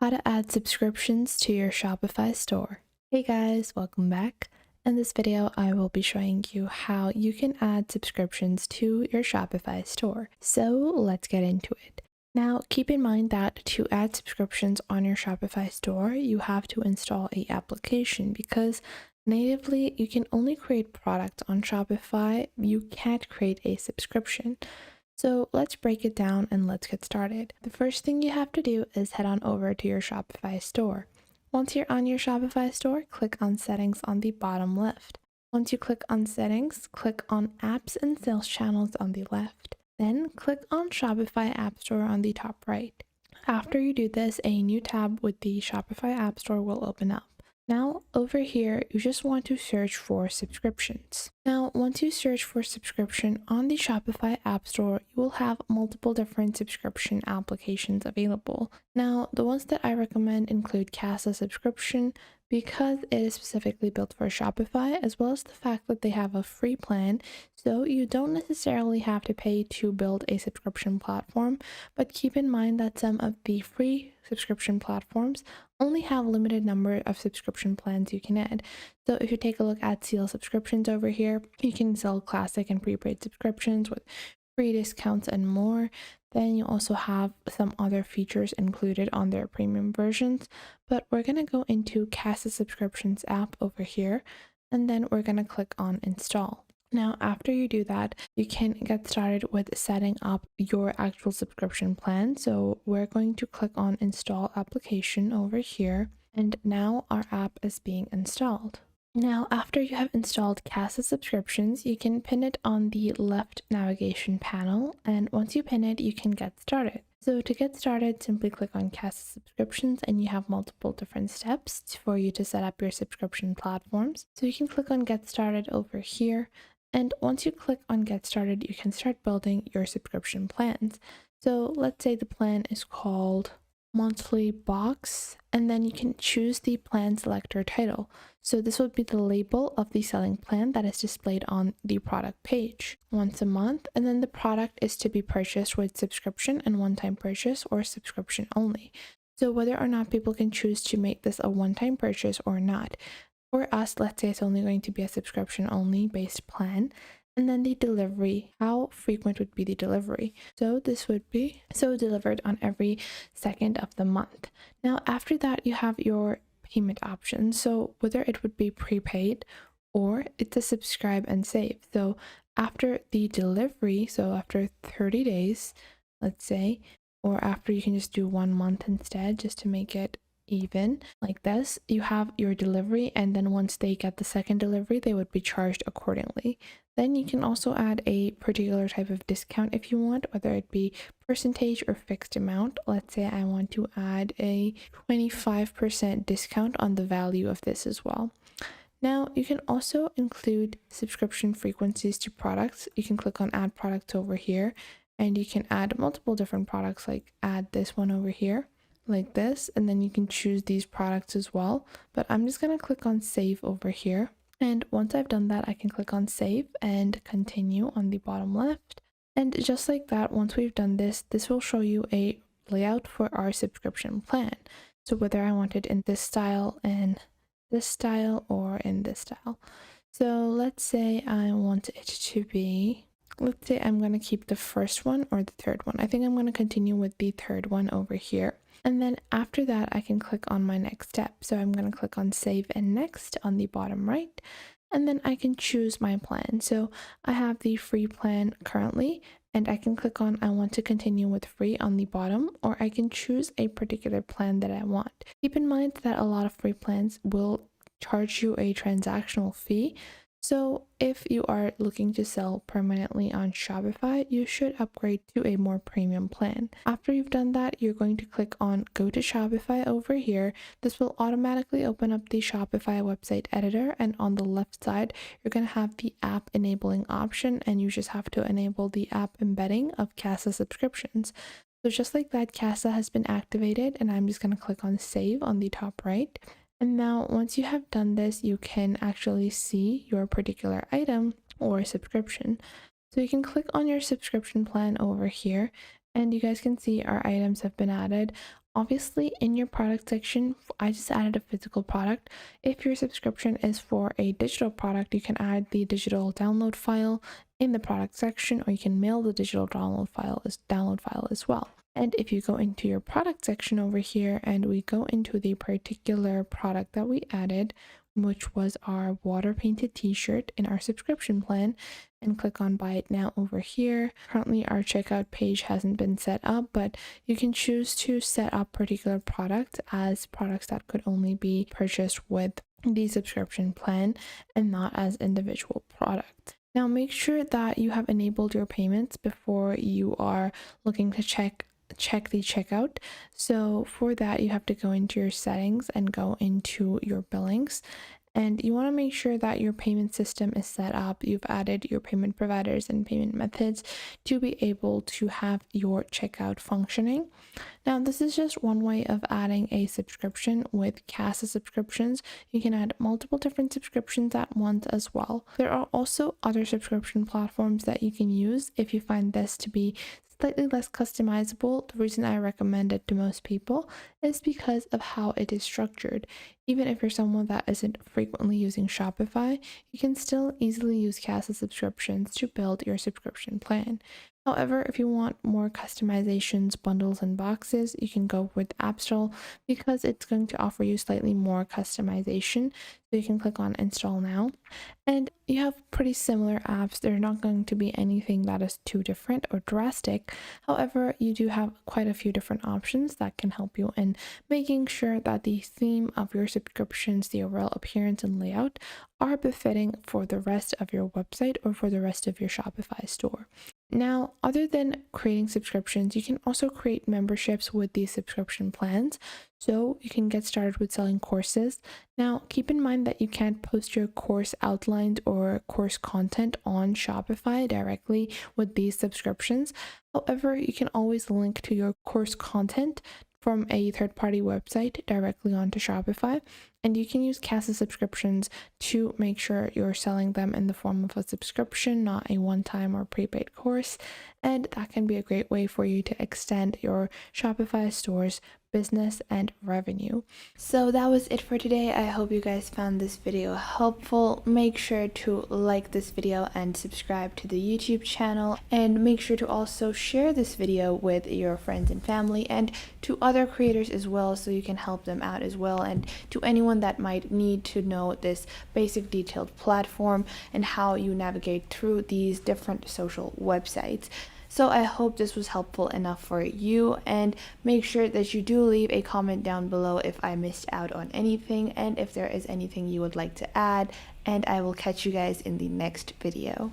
How to add subscriptions to your Shopify store. Hey guys, welcome back. In this video, I will be showing you how you can add subscriptions to your Shopify store. So let's get into it. Now, keep in mind that to add subscriptions on your Shopify store, you have to install a application because natively you can only create products on Shopify. You can't create a subscription. So let's break it down and let's get started. The first thing you have to do is head on over to your Shopify store. Once you're on your Shopify store, click on settings on the bottom left. Once you click on settings, click on apps and sales channels on the left. Then click on Shopify App Store on the top right. After you do this, a new tab with the Shopify App Store will open up. Now, over here, you just want to search for subscriptions. Now, once you search for subscription on the Shopify App Store, you will have multiple different subscription applications available. Now, the ones that I recommend include Casa subscription because it is specifically built for Shopify, as well as the fact that they have a free plan, so you don't necessarily have to pay to build a subscription platform. But keep in mind that some of the free subscription platforms only have a limited number of subscription plans you can add. So if you take a look at Seal subscriptions over here, you can sell classic and prepaid subscriptions with free discounts and more. Then you also have some other features included on their premium versions, but we're going to go into Casa subscriptions app over here, and then we're going to click on install. Now, after you do that, you can get started with setting up your actual subscription plan. So we're going to click on install application over here, and now our app is being installed. Now, after you have installed Casa subscriptions, you can pin it on the left navigation panel, and once you pin it, you can get started. So to get started, simply click on Casa subscriptions and you have multiple different steps for you to set up your subscription platforms. So you can click on get started over here, and once you click on get started, you can start building your subscription plans. So let's say the plan is called monthly box, and then you can choose the plan selector title. So this would be the label of the selling plan that is displayed on the product page once a month, and then the product is to be purchased with subscription and one-time purchase or subscription only. So whether or not people can choose to make this a one-time purchase or not. For us, let's say it's only going to be a subscription only based plan. And then the delivery, how frequent would be the delivery? So this would be delivered on every second of the month. Now, after that, you have your payment options. So whether it would be prepaid or it's a subscribe and save. So after the delivery, so after 30 days, let's say, or after, you can just do 1 month instead, just to make it even like this, you have your delivery, and then once they get the second delivery, they would be charged accordingly. Then you can also add a particular type of discount if you want, whether it be percentage or fixed amount. Let's say I want to add a 25% discount on the value of this as well. Now, you can also include subscription frequencies to products. You can click on add products over here, and you can add multiple different products, like add this one over here like this, and then you can choose these products as well. But I'm just going to click on save over here, and once I've done that, I can click on save and continue on the bottom left. And just like that, once we've done this will show you a layout for our subscription plan. So whether I want it in this style, in this style, or in this style. So let's say I want it to be, let's say I'm going to keep the first one or the third one. I think I'm going to continue with the third one over here. And then after that, I can click on my next step. So I'm going to click on save and next on the bottom right. And then I can choose my plan. So I have the free plan currently, and I can click on I want to continue with free on the bottom, or I can choose a particular plan that I want. Keep in mind that a lot of free plans will charge you a transactional fee. So if you are looking to sell permanently on Shopify, you should upgrade to a more premium plan. After you've done that, you're going to click on go to Shopify over here. This will automatically open up the Shopify website editor, and on the left side, you're going to have the app enabling option, and you just have to enable the app embedding of Casa subscriptions. So just like that, Casa has been activated, and I'm just going to click on save on the top right. And now once you have done this, you can actually see your particular item or subscription. So you can click on your subscription plan over here, and you guys can see our items have been added. Obviously, in your product section, I just added a physical product. If your subscription is for a digital product, you can add the digital download file in the product section, or you can mail the digital download file as well. And if you go into your product section over here and we go into the particular product that we added, which was our water painted t-shirt in our subscription plan, and click on buy it now over here. Currently our checkout page hasn't been set up, but you can choose to set up particular products as products that could only be purchased with the subscription plan and not as individual products. Now make sure that you have enabled your payments before you are looking to check the checkout. So for that, you have to go into your settings and go into your billings, and you want to make sure that your payment system is set up. You've added your payment providers and payment methods to be able to have your checkout functioning. Now, this is just one way of adding a subscription with Casa subscriptions. You can add multiple different subscriptions at once as well. There are also other subscription platforms that you can use if you find this to be slightly less customizable. The reason I recommend it to most people is because of how it is structured. Even if you're someone that isn't frequently using Shopify, you can still easily use Casa subscriptions to build your subscription plan. However, if you want more customizations, bundles, and boxes, you can go with App Store because it's going to offer you slightly more customization. So you can click on install now, and you have pretty similar apps. They're not going to be anything that is too different or drastic. However, you do have quite a few different options that can help you in making sure that the theme of your subscriptions, the overall appearance and layout, are befitting for the rest of your website or for the rest of your Shopify store. Now, other than creating subscriptions, you can also create memberships with these subscription plans. So you can get started with selling courses. Now, keep in mind that you can't post your course outlines or course content on Shopify directly with these subscriptions. However, you can always link to your course content from a third-party website directly onto Shopify, and you can use Casa subscriptions to make sure you're selling them in the form of a subscription, not a one-time or prepaid course, and that can be a great way for you to extend your Shopify store's business and revenue. So that was it for today. I hope you guys found this video helpful. Make sure to like this video and subscribe to the YouTube channel, and make sure to also share this video with your friends and family and to other creators as well, so you can help them out as well, and to anyone that might need to know this basic detailed platform and how you navigate through these different social websites. So I hope this was helpful enough for you, and make sure that you do leave a comment down below if I missed out on anything and if there is anything you would like to add, and I will catch you guys in the next video.